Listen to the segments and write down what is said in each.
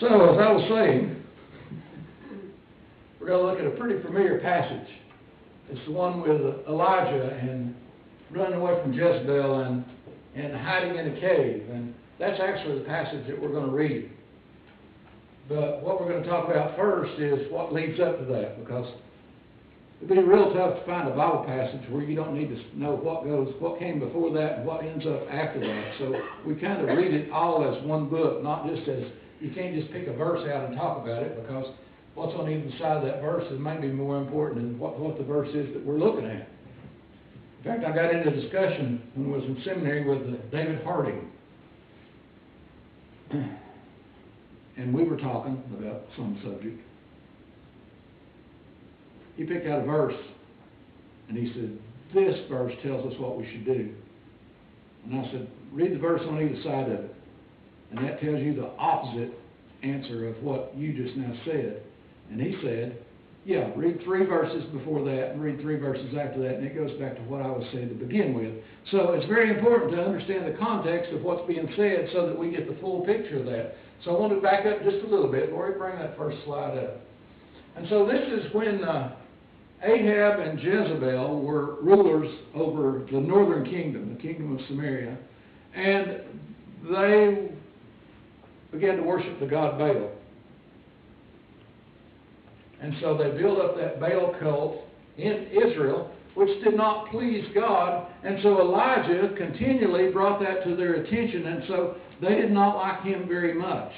So, as I was saying, we're going to look at a pretty familiar passage. It's the one with Elijah and running away from Jezebel and hiding in a cave. And that's actually the passage that we're going to read. But what we're going to talk about first is what leads up to that, because it'd be real tough to find a Bible passage where you don't need to know what came before that and what ends up after that. So we kind of read it all as one book, not just as, you can't just pick a verse out and talk about it, because what's on either side of that verse is maybe more important than what the verse is that we're looking at. In fact, I got into a discussion when I was in seminary with David Harding. And we were talking about some subject. He picked out a verse, and he said, this verse tells us what we should do. And I said, read the verse on either side of it. And that tells you the opposite answer of what you just now said. And he said, yeah, read 3 verses before that and read 3 verses after that, and it goes back to what I was saying to begin with. So it's very important to understand the context of what's being said so that we get the full picture of that. So I want to back up just a little bit. Lori, bring that first slide up. And so this is when Ahab and Jezebel were rulers over the northern kingdom, the kingdom of Samaria, and they began to worship the god Baal. And so they built up that Baal cult in Israel, which did not please God. And so Elijah continually brought that to their attention, and so they did not like him very much.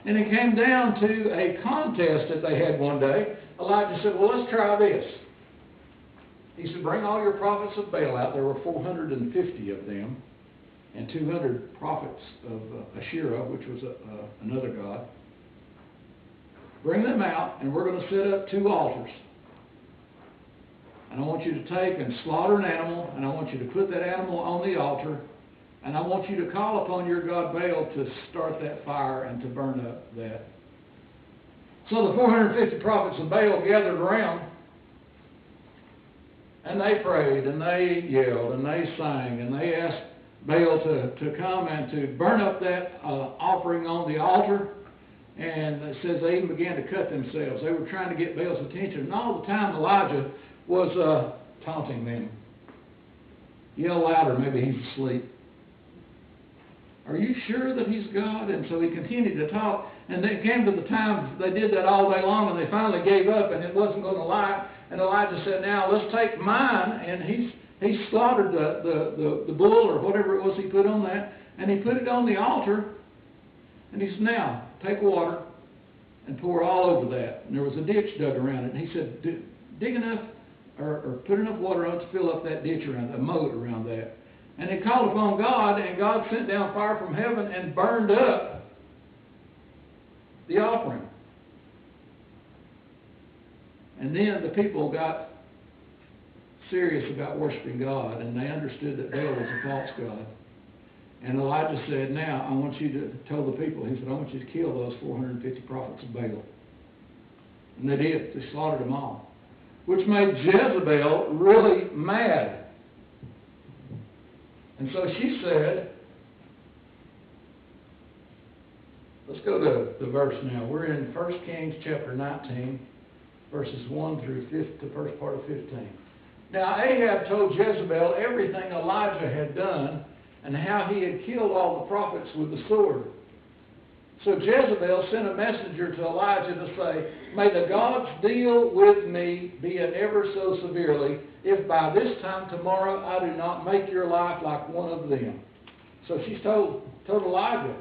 And it came down to a contest that they had one day. Elijah said, well, let's try this. He said, bring all your prophets of Baal out. There were 450 of them, and 200 prophets of Asherah, which was another god. Bring them out, and we're going to set up 2 altars. And I want you to take and slaughter an animal, and I want you to put that animal on the altar, and I want you to call upon your god Baal to start that fire and to burn up that. So the 450 prophets of Baal gathered around, and they prayed, and they yelled, and they sang, and they asked Baal to come and to burn up that offering on the altar. And it says they even began to cut themselves. They were trying to get Baal's attention. And all the time Elijah was taunting them. Yell louder, maybe he's asleep. Are you sure that he's God? And so he continued to talk. And it came to the time they did that all day long, and they finally gave up, and it wasn't going to lie. And Elijah said, now let's take mine. And he slaughtered the bull or whatever it was he put on that, and he put it on the altar. And he said, now, take water and pour all over that. And there was a ditch dug around it. And he said, dig enough or put enough water on it to fill up that ditch around, a moat around that. And he called upon God, and God sent down fire from heaven and burned up the offering. And then the people got serious about worshiping God, and they understood that Baal was a false god. And Elijah said, now, I want you to tell the people, he said, I want you to kill those 450 prophets of Baal. And they did. They slaughtered them all. Which made Jezebel really mad. And so she said, let's go to the verse now. We're in 1 Kings chapter 19, verses 1 through the first part of 15. Now Ahab told Jezebel everything Elijah had done, and how he had killed all the prophets with the sword. So Jezebel sent a messenger to Elijah to say, may the gods deal with me, be it ever so severely, if by this time tomorrow I do not make your life like one of them. So she's told Elijah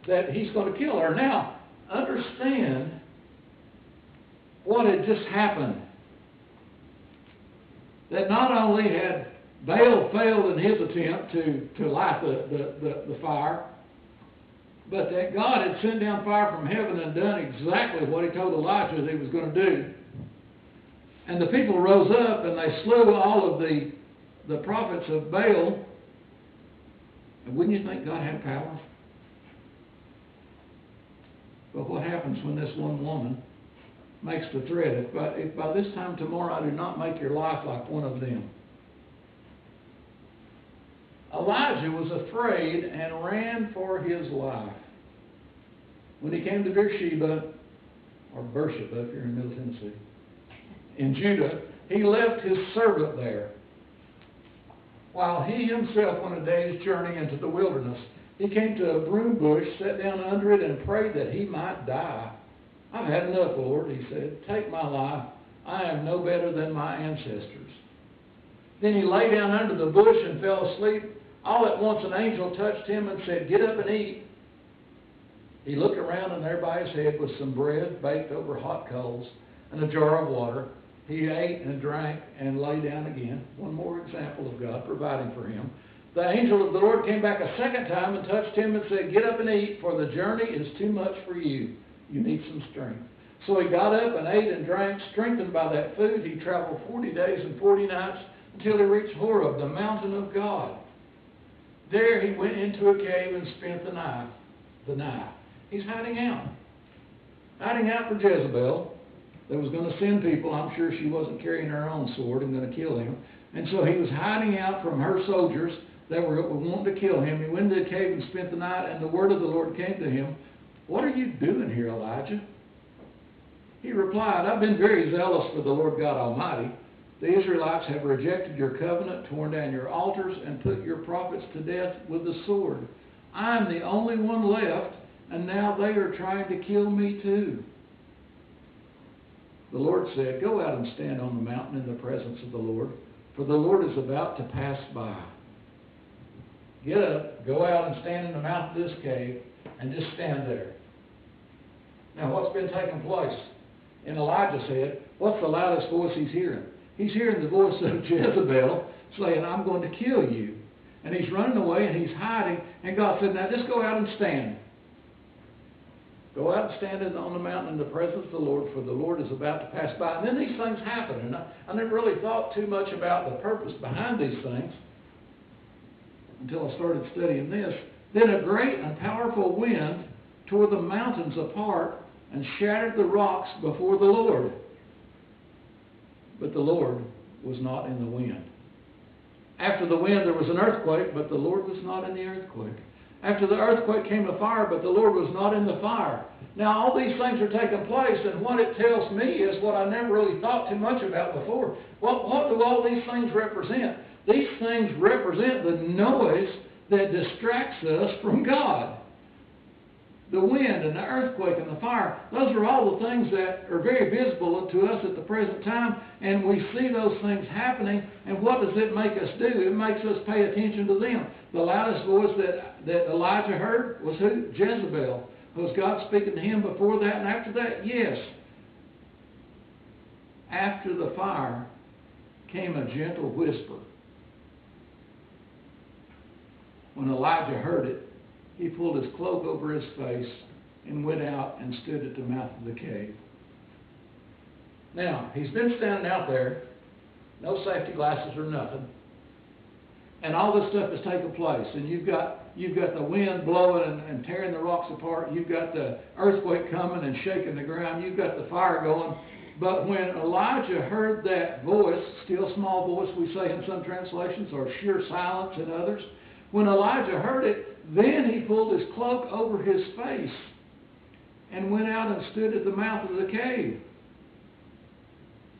that he's going to kill her. Now, understand what had just happened. That not only had Baal failed in his attempt to light the fire, but that God had sent down fire from heaven and done exactly what he told Elijah that he was going to do. And the people rose up and they slew all of the prophets of Baal. And wouldn't you think God had power? But what happens when this one woman makes the threat? If by this time tomorrow I do not make your life like one of them. Elijah was afraid and ran for his life. When he came to Beersheba, or Beersheba if you're in Middle Tennessee, in Judah, he left his servant there, while he himself went a day's journey into the wilderness. He came to a broom bush, sat down under it, and prayed that he might die. I've had enough, Lord, he said. Take my life. I am no better than my ancestors. Then he lay down under the bush and fell asleep. All at once an angel touched him and said, Get up and eat. He looked around, and there by his head was some bread baked over hot coals and a jar of water. He ate and drank and lay down again. One more example of God providing for him. The angel of the Lord came back a second time and touched him and said, Get up and eat, for the journey is too much for you. You need some strength. So he got up and ate and drank. Strengthened by that food, he traveled 40 days and 40 nights until he reached Horeb, the mountain of God. There he went into a cave and spent the night. He's hiding out for Jezebel that was going to send people. I'm sure she wasn't carrying her own sword and going to kill him. And so he was hiding out from her soldiers that were wanting to kill him. He went into the cave and spent the night, and the word of the Lord came to him. What are you doing here, Elijah? He replied, I've been very zealous for the Lord God Almighty. The Israelites have rejected your covenant, torn down your altars, and put your prophets to death with the sword. I am the only one left, and now they are trying to kill me too. The Lord said, Go out and stand on the mountain in the presence of the Lord, for the Lord is about to pass by. Get up, go out and stand in the mouth of this cave, and just stand there. Now, what's been taking place? In Elijah's head, what's the loudest voice he's hearing? He's hearing the voice of Jezebel saying, I'm going to kill you. And he's running away and he's hiding. And God said, now just go out and stand. Go out and stand on the mountain in the presence of the Lord, for the Lord is about to pass by. And then these things happen. And I never really thought too much about the purpose behind these things until I started studying this. Then a great and powerful wind tore the mountains apart and shattered the rocks before the Lord. But the Lord was not in the wind. After the wind there was an earthquake, but the Lord was not in the earthquake. After the earthquake came a fire, but the Lord was not in the fire. Now all these things are taking place, and what it tells me is what I never really thought too much about before. What do all these things represent? These things represent the noise that distracts us from God. The wind and the earthquake and the fire, those are all the things that are very visible to us at the present time, and we see those things happening, and what does it make us do? It makes us pay attention to them. The loudest voice that Elijah heard was who? Jezebel. Was God speaking to him before that and after that? Yes. After the fire came a gentle whisper. When Elijah heard it, he pulled his cloak over his face and went out and stood at the mouth of the cave. Now, he's been standing out there, no safety glasses or nothing, and all this stuff has taken place. And you've got the wind blowing and tearing the rocks apart. You've got the earthquake coming and shaking the ground. You've got the fire going. But when Elijah heard that voice, still small voice we say in some translations, or sheer silence in others, when Elijah heard it, then he pulled his cloak over his face and went out and stood at the mouth of the cave.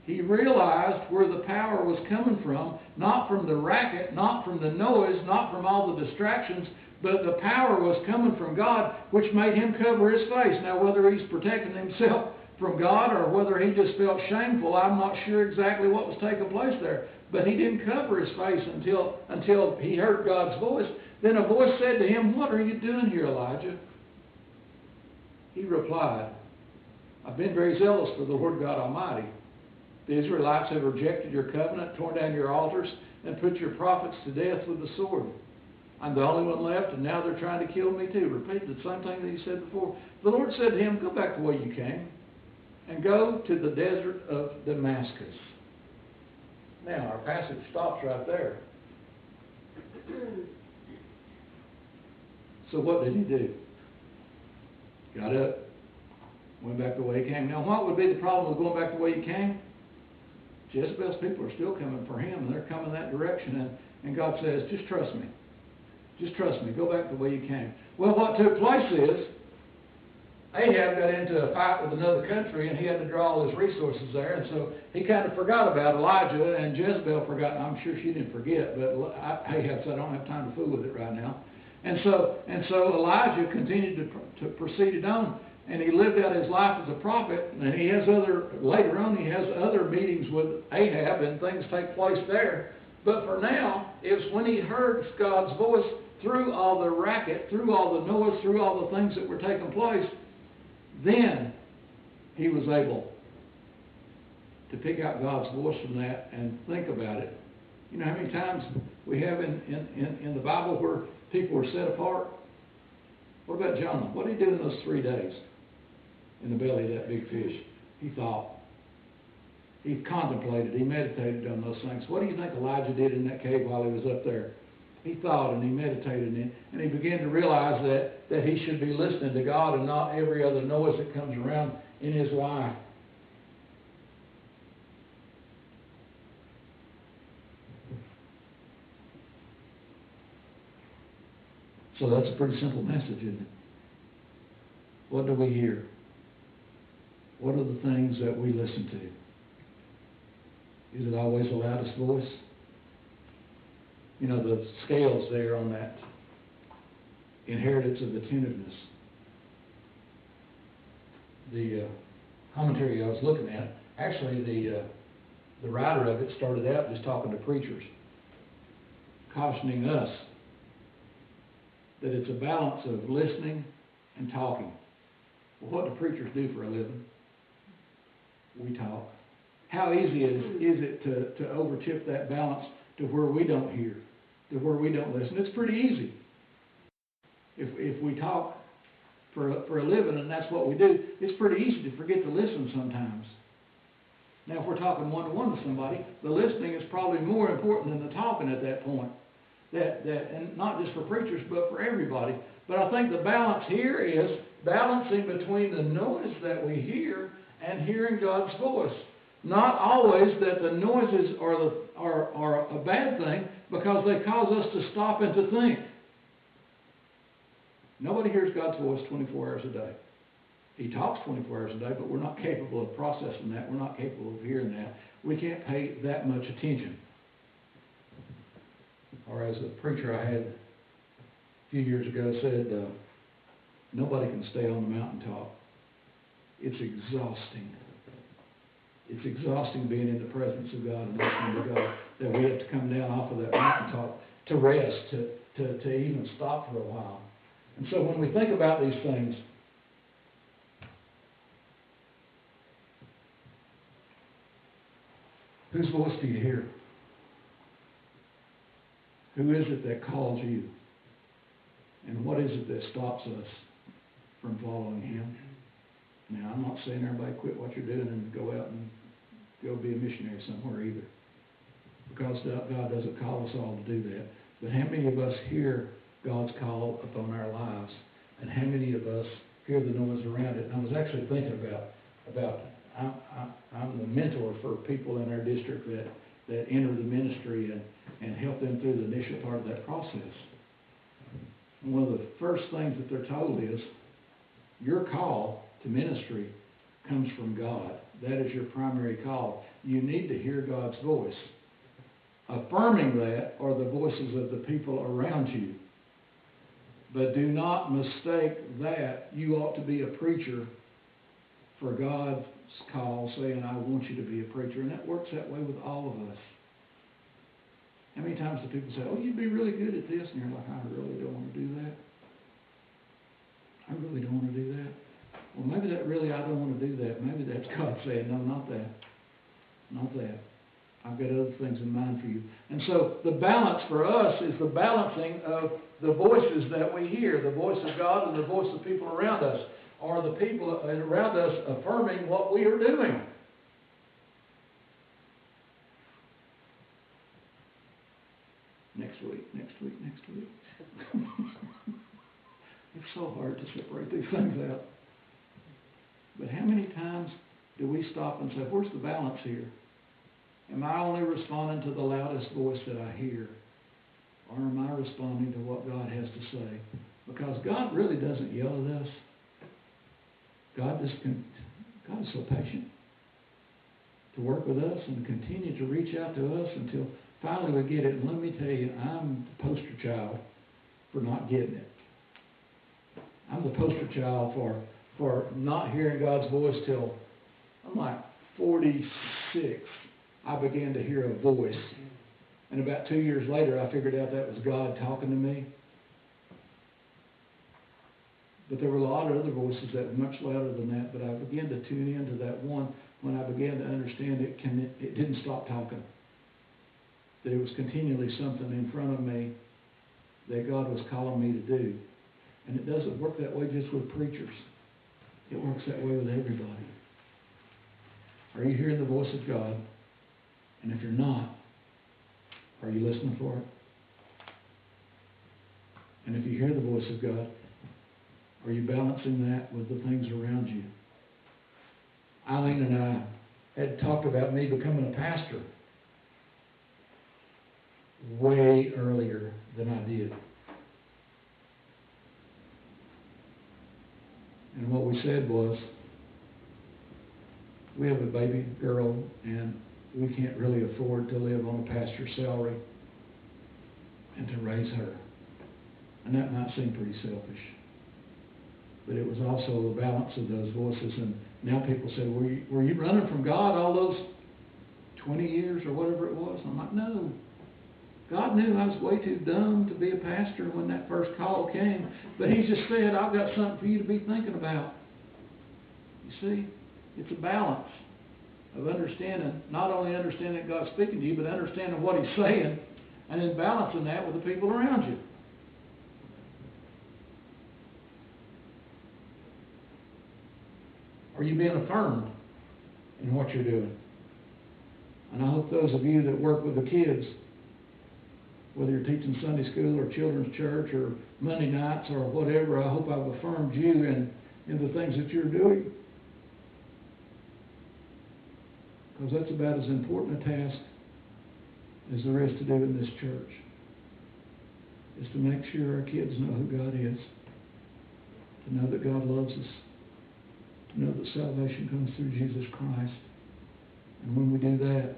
He realized where the power was coming from, not from the racket, not from the noise, not from all the distractions, but the power was coming from God, which made him cover his face. Now, whether he's protecting himself from God or whether he just felt shameful, I'm not sure exactly what was taking place there. But he didn't cover his face until he heard God's voice. Then a voice said to him, What are you doing here, Elijah? He replied, I've been very zealous for the Lord God Almighty. The Israelites have rejected your covenant, torn down your altars, and put your prophets to death with the sword. I'm the only one left, and now they're trying to kill me too. Repeated the same thing that he said before. The Lord said to him, Go back the way you came, and go to the desert of Damascus. Now, our passage stops right there. So what did he do? Got up, went back the way he came. Now, what would be the problem with going back the way he came? Jezebel's people are still coming for him, and they're coming that direction. And God says, just trust me. Just trust me. Go back the way you came. Well, what took place is Ahab got into a fight with another country, and he had to draw all his resources there, and so he kind of forgot about Elijah, and Jezebel forgot. I'm sure she didn't forget, but Ahab said, I don't have time to fool with it right now. And so Elijah continued to proceed it on, and he lived out his life as a prophet, and he has later on he has other meetings with Ahab, and things take place there. But for now, it's when he heard God's voice through all the racket, through all the noise, through all the things that were taking place, then he was able to pick out God's voice from that and think about it. You know how many times we have in the Bible where people were set apart? What about Jonah? What did he do in those 3 days in the belly of that big fish? He thought. He contemplated. He meditated on those things. What do you think Elijah did in that cave while he was up there? He thought and he meditated and he began to realize that he should be listening to God and not every other noise that comes around in his life. So that's a pretty simple message, isn't it? What do we hear? What are the things that we listen to? Is it always the loudest voice? You know, the scales there on that inheritance of attentiveness. The commentary I was looking at, actually the writer of it started out just talking to preachers, cautioning us that it's a balance of listening and talking. Well, what do preachers do for a living? We talk. How easy is it to overtip that balance to where we don't hear, to where we don't listen? It's pretty easy. If we talk for a living and that's what we do, it's pretty easy to forget to listen sometimes. Now, if we're talking one-to-one with somebody, the listening is probably more important than the talking at that point. And not just for preachers, but for everybody. But I think the balance here is balancing between the noise that we hear and hearing God's voice. Not always that the noises are a bad thing, because they cause us to stop and to think. Nobody hears God's voice 24 hours a day. He talks 24 hours a day, but we're not capable of processing that. We're not capable of hearing that. We can't pay that much attention. Or as a preacher I had a few years ago said, nobody can stay on the mountaintop. It's exhausting. It's exhausting being in the presence of God and listening to God, that we have to come down off of that mountaintop to rest, to even stop for a while. And so when we think about these things, whose voice do you hear? Who is it that calls you? And what is it that stops us from following Him? Now, I'm not saying everybody quit what you're doing and go out and go be a missionary somewhere either, because God doesn't call us all to do that. But how many of us hear God's call upon our lives, and how many of us hear the noise around it? And I was actually thinking about I'm the mentor for people in our district that enter the ministry and help them through the initial part of that process. And one of the first things that they're told is, your call to ministry comes from God. That is your primary call. You need to hear God's voice. Affirming that are the voices of the people around you. But do not mistake that you ought to be a preacher for God's call, saying, I want you to be a preacher. And that works that way with all of us. How many times do people say, oh, you'd be really good at this? And you're like, I really don't want to do that. I really don't want to do that. Well, maybe that really, I don't want to do that. Maybe that's God saying, no, not that. Not that. I've got other things in mind for you. And so the balance for us is the balancing of the voices that we hear, the voice of God and the voice of people around us, or the people around us affirming what we are doing. Next week. It's so hard to separate these things out. But how many times do we stop and say, where's the balance here? Am I only responding to the loudest voice that I hear? Or am I responding to what God has to say? Because God really doesn't yell at us. God is so patient to work with us and continue to reach out to us until finally we get it. And let me tell you, I'm the poster child for not getting it. I'm the poster child for not hearing God's voice till I'm like 46. I began to hear a voice. And about 2 years later, I figured out that was God talking to me. But there were a lot of other voices that were much louder than that. But I began to tune into that one when I began to understand it didn't stop talking. That it was continually something in front of me that God was calling me to do. And it doesn't work that way just with preachers. It works that way with everybody. Are you hearing the voice of God? And if you're not, are you listening for it? And if you hear the voice of God, are you balancing that with the things around you? Eileen and I had talked about me becoming a pastor way earlier than I did. And what we said was, we have a baby girl and we can't really afford to live on a pastor's salary and to raise her. And that might seem pretty selfish. But it was also the balance of those voices. And now people say, were you running from God all those 20 years or whatever it was? I'm like, no. God knew I was way too dumb to be a pastor when that first call came. But He just said, I've got something for you to be thinking about. You see, it's a balance of understanding, not only understanding God's speaking to you, but understanding what He's saying, and then balancing that with the people around you. Are you being affirmed in what you're doing? And I hope those of you that work with the kids, whether you're teaching Sunday school or children's church or Monday nights or whatever, I hope I've affirmed you in the things that you're doing. Because that's about as important a task as there is to do in this church, is to make sure our kids know who God is, to know that God loves us, to know that salvation comes through Jesus Christ. And when we do that,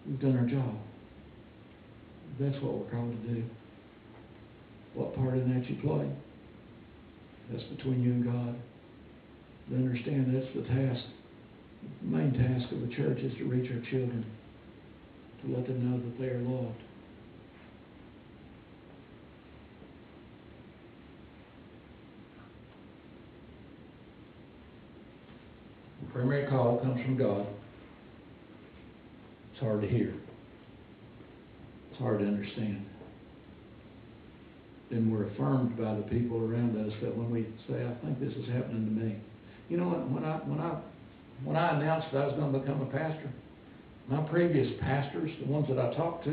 we've done our job. That's what we're called to do. What part in that you play, that's between you and God. To understand that's the task. The main task of the church is to reach our children, to let them know that they are loved. The primary call comes from God. It's hard to hear. It's hard to understand. Then we're affirmed by the people around us that when we say, I think this is happening to me. You know what, when I announced that I was going to become a pastor, my previous pastors, the ones that I talked to,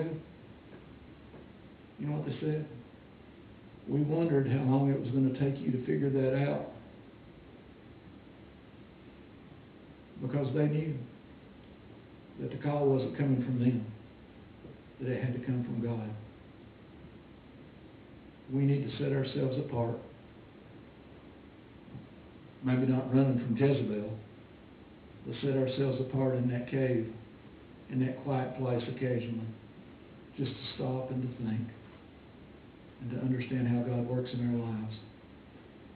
you know what they said? We wondered how long it was going to take you to figure that out. Because they knew that the call wasn't coming from them, that it had to come from God. We need to set ourselves apart. Maybe not running from Jezebel, but set ourselves apart in that cave, in that quiet place occasionally, just to stop and to think and to understand how God works in our lives.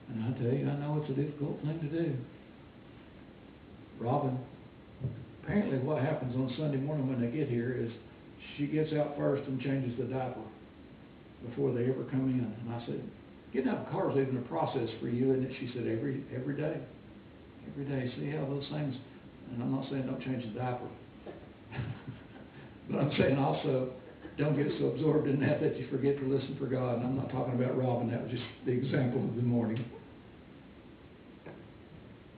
And I tell you, I know it's a difficult thing to do. Robin, apparently what happens on Sunday morning when they get here is she gets out first and changes the diaper before they ever come in. And I said, getting out of the car is even a process for you, isn't it? She said, every day. Every day. See how those things, and I'm not saying don't change the diaper. But I'm saying also, don't get so absorbed in that you forget to listen for God. And I'm not talking about Robin. That was just the example of the morning.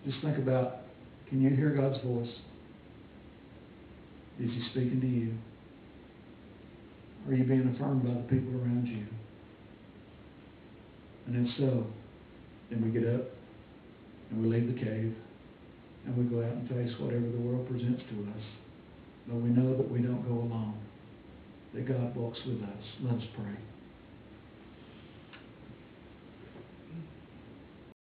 Just think about, can you hear God's voice? Is He speaking to you? Are you being affirmed by the people around you? And if so, then we get up and we leave the cave and we go out and face whatever the world presents to us. But we know that we don't go alone, that God walks with us. Let us pray.